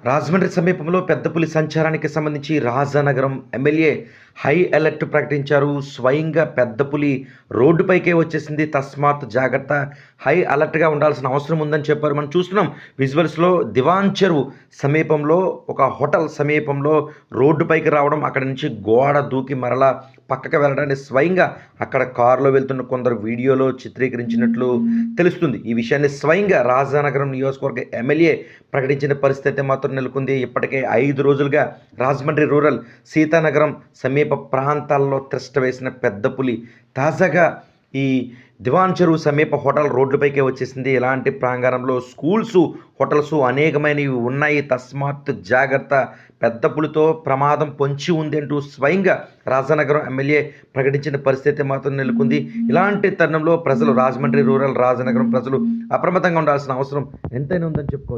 రాజమండ్రి సమీపంలో పెద్దపులి సంచారానికి సంబంధించి Rajanagaram MLA high alert ప్రకటించారు. స్వయంగా పెద్దపులి రోడ్డుపైకే వచ్చేసింది. తస్మాత్ జాగ్రత్త, హై అలర్ట్గా ఉండాల్సిన అవసరం ఉందని చెప్పారు. మనం చూస్తున్నాం విజువల్స్లో దివాన్ చెరువు సమీపంలో ఒక హోటల్ సమీపంలో రోడ్డుపైకి రావడం, అక్కడి నుంచి గోడ దూకి మరలా పక్కకు వెళ్ళడాన్ని స్వయంగా అక్కడ కారులో వెళ్తున్న కొందరు వీడియోలో చిత్రీకరించినట్లు తెలుస్తుంది. ఈ విషయాన్ని స్వయంగా రాజానగరం నియోజకవర్గ ఎమ్మెల్యే ప్రకటించిన పరిస్థితి మాత్రం నెలకొంది. ఇప్పటికే 5 రోజులుగా రాజమండ్రి రూరల్, సీతానగరం సమీప ప్రాంతాల్లో తిష్ట వేసిన పెద్ద పులి తాజాగా ఈ దివాన్ చెరువు సమీప హోటల్ రోడ్లపైకే వచ్చేసింది. ఇలాంటి ప్రాంగణంలో స్కూల్స్, హోటల్స్ అనేకమైనవి ఉన్నాయి. తస్మాత్ జాగ్రత్త, పెద్ద పులితో ప్రమాదం పొంచి ఉంది అంటూ స్వయంగా రాజానగరం ఎమ్మెల్యే ప్రకటించిన పరిస్థితి మాత్రం నెలకొంది. ఇలాంటి తరుణంలో ప్రజలు, రాజమండ్రి రూరల్, రాజానగరం ప్రజలు అప్రమత్తంగా ఉండాల్సిన అవసరం ఎంతైనా ఉందని చెప్పుకోవచ్చు.